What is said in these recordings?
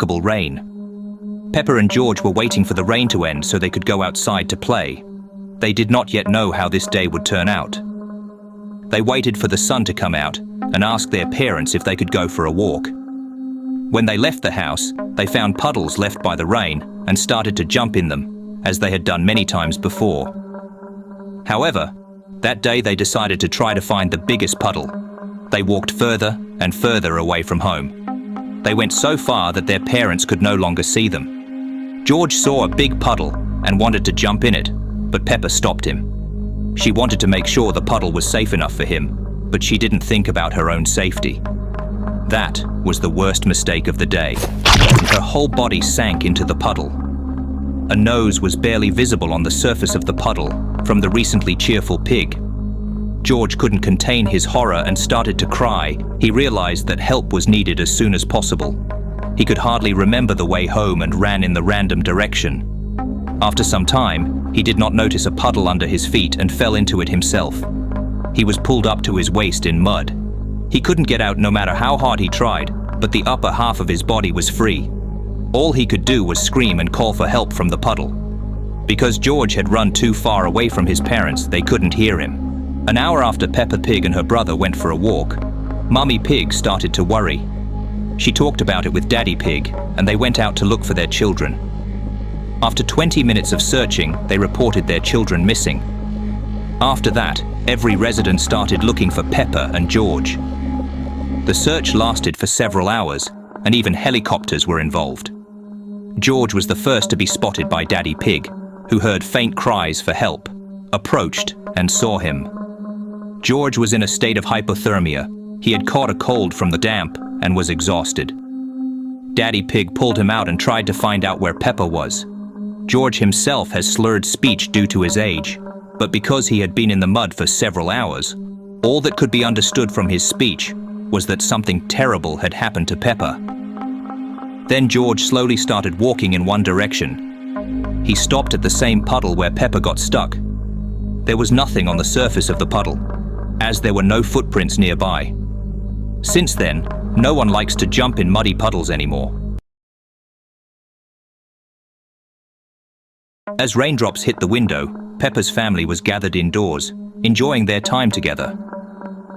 remarkable rain. Peppa and George were waiting for the rain to end so they could go outside to play. They did not yet know how this day would turn out. They waited for the sun to come out and asked their parents if they could go for a walk. When they left the house, they found puddles left by the rain and started to jump in them, as they had done many times before. However, that day they decided to try to find the biggest puddle. They walked further and further away from home. They went so far that their parents could no longer see them. George saw a big puddle and wanted to jump in it, but Peppa stopped him. She wanted to make sure the puddle was safe enough for him, but she didn't think about her own safety. That was the worst mistake of the day. Her whole body sank into the puddle. A nose was barely visible on the surface of the puddle from the recently cheerful pig. George couldn't contain his horror and started to cry. He realized that help was needed as soon as possible. He could hardly remember the way home and ran in the random direction. After some time, he did not notice a puddle under his feet and fell into it himself. He was pulled up to his waist in mud. He couldn't get out no matter how hard he tried, but the upper half of his body was free. All he could do was scream and call for help from the puddle. Because George had run too far away from his parents, they couldn't hear him. An hour after Pappa Pig and her brother went for a walk, Mummy Pig started to worry. She talked about it with Daddy Pig, and they went out to look for their children. After 20 minutes of searching, they reported their children missing. After that, every resident started looking for Peppa and George. The search lasted for several hours, and even helicopters were involved. George was the first to be spotted by Daddy Pig, who heard faint cries for help, approached, and saw him. George was in a state of hypothermia. He had caught a cold from the damp and was exhausted. Daddy Pig pulled him out and tried to find out where Peppa was. George himself has slurred speech due to his age, but because he had been in the mud for several hours, all that could be understood from his speech was that something terrible had happened to Peppa. Then George slowly started walking in one direction. He stopped at the same puddle where Peppa got stuck. There was nothing on the surface of the puddle, as there were no footprints nearby. Since then, no one likes to jump in muddy puddles anymore. As raindrops hit the window, Peppa's family was gathered indoors, enjoying their time together.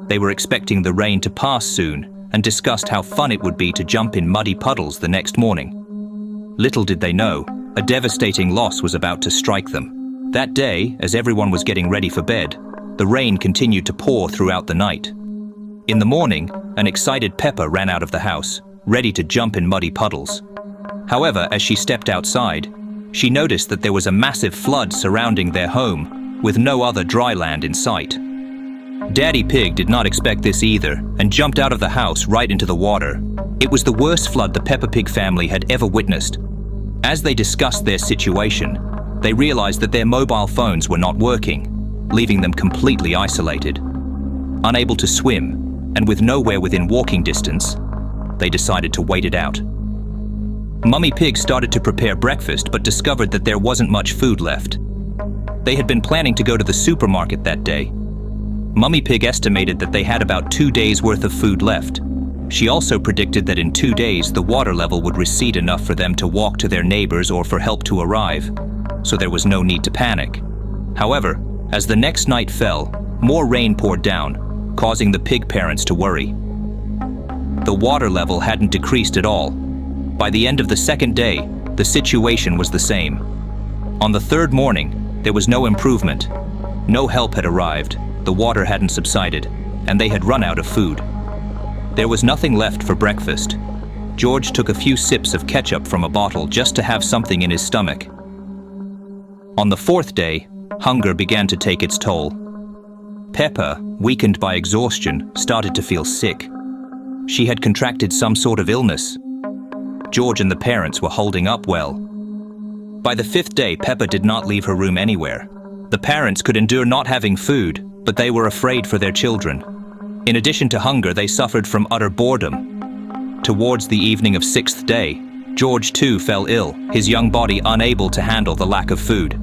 They were expecting the rain to pass soon and discussed how fun it would be to jump in muddy puddles the next morning. Little did they know, a devastating loss was about to strike them. That day, as everyone was getting ready for bed, the rain continued to pour throughout the night. In the morning, an excited Peppa ran out of the house, ready to jump in muddy puddles. However, as she stepped outside, she noticed that there was a massive flood surrounding their home, with no other dry land in sight. Daddy Pig did not expect this either and jumped out of the house right into the water. It was the worst flood the Pappa Pig family had ever witnessed. As they discussed their situation, they realized that their mobile phones were not working, leaving them completely isolated. Unable to swim, and with nowhere within walking distance, they decided to wait it out. Mummy Pig started to prepare breakfast but discovered that there wasn't much food left. They had been planning to go to the supermarket that day. Mummy Pig estimated that they had about 2 days' worth of food left. She also predicted that in 2 days the water level would recede enough for them to walk to their neighbors or for help to arrive, so there was no need to panic. However, as the next night fell, more rain poured down, causing the pig parents to worry. The water level hadn't decreased at all. By the end of the second day, the situation was the same. On the third morning, there was no improvement. No help had arrived, the water hadn't subsided, and they had run out of food. There was nothing left for breakfast. George took a few sips of ketchup from a bottle just to have something in his stomach. On the fourth day, hunger began to take its toll. Peppa, weakened by exhaustion, started to feel sick. She had contracted some sort of illness. George and the parents were holding up well. By the fifth day, Peppa did not leave her room anywhere. The parents could endure not having food, but they were afraid for their children. In addition to hunger, they suffered from utter boredom. Towards the evening of sixth day, George too fell ill, his young body unable to handle the lack of food.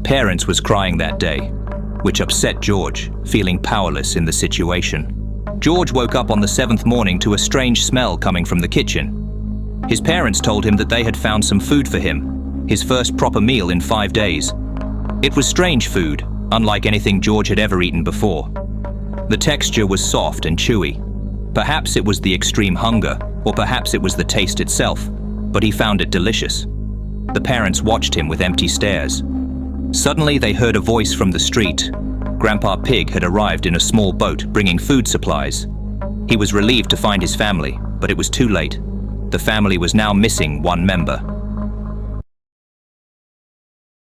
Parents was crying that day, which upset George, feeling powerless in the situation. George woke up on the seventh morning to a strange smell coming from the kitchen. His parents told him that they had found some food for him, his first proper meal in 5 days. It was strange food, unlike anything George had ever eaten before. The texture was soft and chewy. Perhaps it was the extreme hunger, or perhaps it was the taste itself, but he found it delicious. The parents watched him with empty stares. Suddenly they heard a voice from the street. Grandpa Pig had arrived in a small boat bringing food supplies. He was relieved to find his family, but it was too late. The family was now missing one member.